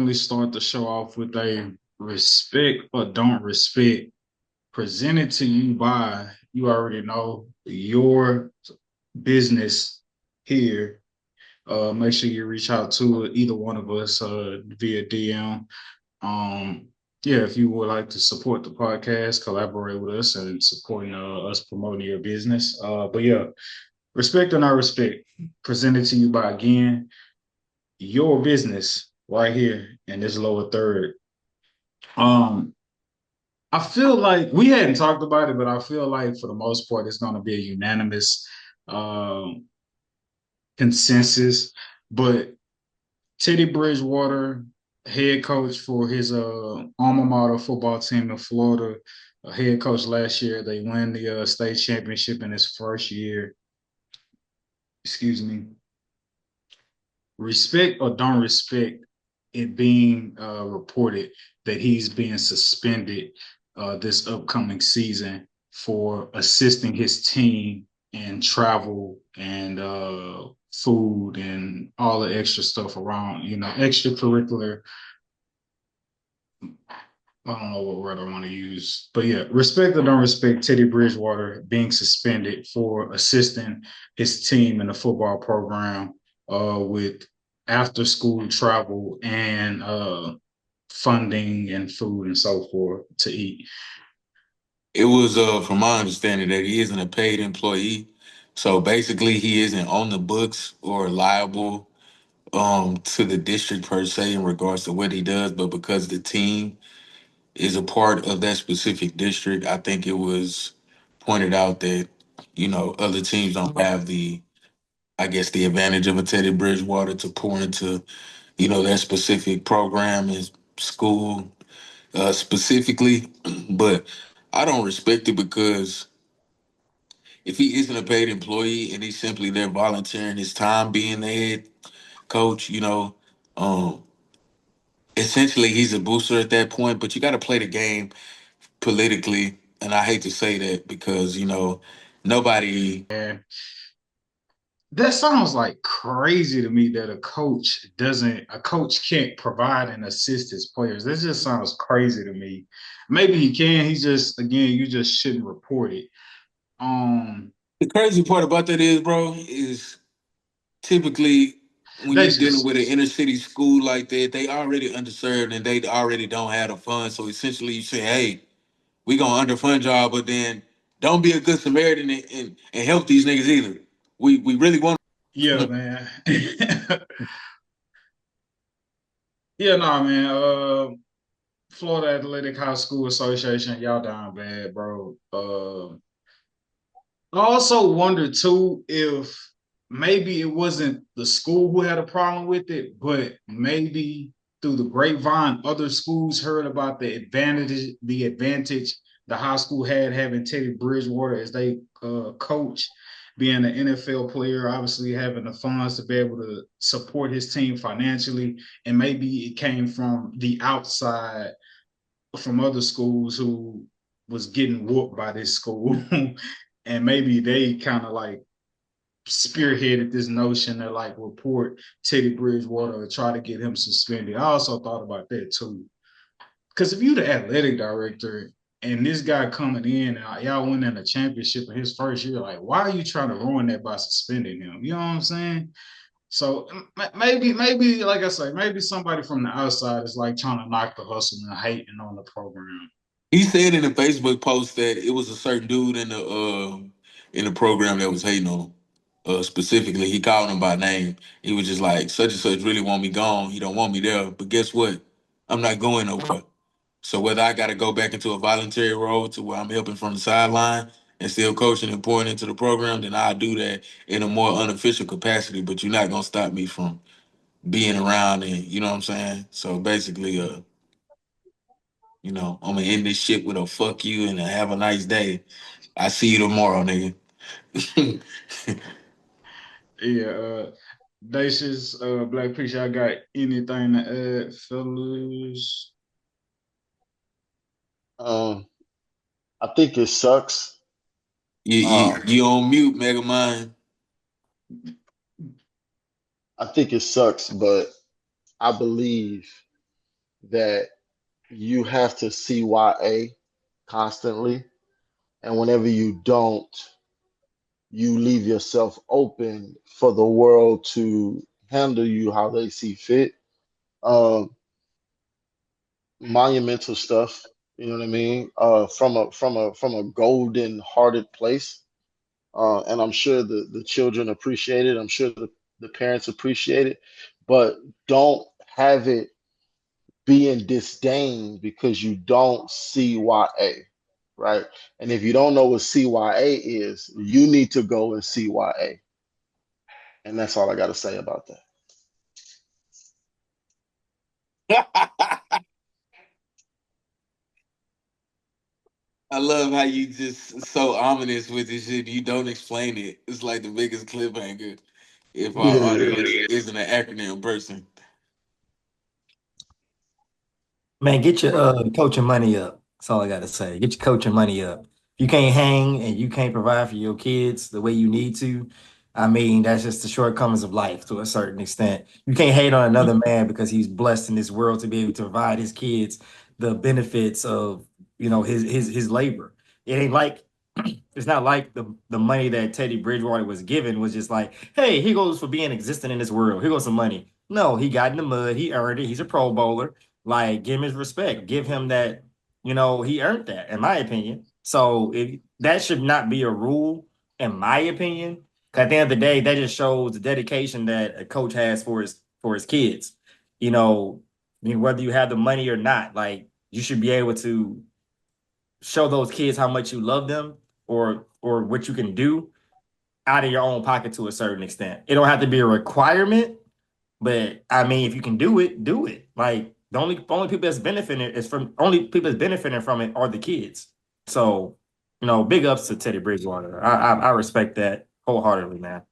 normally start the show off with a respect or don't respect presented to you by, you already know, your business here. Make sure you reach out to either one of us via DM. Um, yeah, if you would like to support the podcast, collaborate with us and supporting us promoting your business. But yeah, respect or not respect, presented to you by again your business right here in this lower third. Um, I feel like we hadn't talked about it, but I feel like for the most part, it's going to be a unanimous um, consensus. But Teddy Bridgewater, head coach for his alma mater football team in Florida, head coach last year, they won the state championship in his first year. Excuse me. Respect or don't respect it being reported that he's being suspended this upcoming season for assisting his team in travel and food and all the extra stuff around, extracurricular. I don't know what word I want to use, but yeah, respect or don't respect Teddy Bridgewater being suspended for assisting his team in the football program with after school travel and funding and food and so forth to eat. It was, from my understanding, that he isn't a paid employee. So basically, he isn't on the books or liable to the district per se in regards to what he does. But because the team is a part of that specific district, I think it was pointed out that, other teams don't have I guess, the advantage of a Teddy Bridgewater to pour into, that specific program and school specifically. But I don't respect it because if he isn't a paid employee and he's simply there volunteering his time being the head coach, um, essentially he's a booster at that point. But you got to play the game politically, and I hate to say that because nobody. And that sounds like crazy to me that a coach can't provide and assist his players. That just sounds crazy to me. Maybe he can. He just again, you just shouldn't report it. Um, The crazy part about that is, bro, is typically when you're that's dealing just with an inner city school like that, they already underserved and they already don't have the funds. So essentially, you say, "Hey, we gonna underfund y'all, but then don't be a good Samaritan and help these niggas either. We really want." yeah, man. Yeah, no, man. Florida Athletic High School Association, y'all down bad, bro. I also wonder too if maybe it wasn't the school who had a problem with it, but maybe through the grapevine, other schools heard about the advantage the high school had having Teddy Bridgewater as they coach, being an NFL player, obviously having the funds to be able to support his team financially, and maybe it came from the outside from other schools who was getting whooped by this school. And maybe they kind of like spearheaded this notion to like report Teddy Bridgewater or try to get him suspended. I also thought about that too. Because if you're the athletic director and this guy coming in and y'all winning a championship in his first year, like, why are you trying to ruin that by suspending him? You know what I'm saying? So maybe, like I say, maybe somebody from the outside is like trying to knock the hustle and hating on the program. He said in a Facebook post that it was a certain dude in the program that was hating on him. Specifically, he called him by name. He was just like, "Such and such really want me gone. He don't want me there. But guess what? I'm not going nowhere. So whether I got to go back into a voluntary role to where I'm helping from the sideline and still coaching and pouring into the program, then I'll do that in a more unofficial capacity. But you're not gonna stop me from being around, and you know what I'm saying. So basically, I'm gonna end this shit with a fuck you and a have a nice day. I see you tomorrow, nigga." Yeah, Dacious, Black Preacher, I got anything to add, fellas? Um, I think it sucks. You on mute, Mega Mind. I think it sucks, but I believe that you have to CYA constantly, and whenever you don't, you leave yourself open for the world to handle you how they see fit. Um, Monumental stuff, you know what I mean? From a golden hearted place. And I'm sure the children appreciate it. I'm sure the parents appreciate it, but don't have it be in disdain because you don't CYA, right? And if you don't know what CYA is, you need to go and CYA. And that's all I got to say about that. I love how you just so ominous with this shit. You don't explain it. It's like the biggest cliffhanger if our Yeah. audience isn't an acronym person. Man, get your coaching money up. That's all I gotta say. Get your coaching money up. If you can't hang and you can't provide for your kids the way you need to, I mean, that's just the shortcomings of life to a certain extent. You can't hate on another man because he's blessed in this world to be able to provide his kids the benefits of, his labor. It ain't like it's not like the money that Teddy Bridgewater was given was just like, hey, here goes for being existent in this world. Here goes some money. No, he got in the mud. He earned it. He's a Pro Bowler. Like, give him his respect. Give him that, he earned that, in my opinion. So that should not be a rule, in my opinion. 'Cause at the end of the day, that just shows the dedication that a coach has for his kids. You know, I mean, whether you have the money or not, like you should be able to show those kids how much you love them or what you can do out of your own pocket to a certain extent. It don't have to be a requirement, but I mean, if you can do it, do it. Like the only people that's benefiting is from only people that's benefiting from it are the kids. So, big ups to Teddy Bridgewater. I respect that wholeheartedly, man.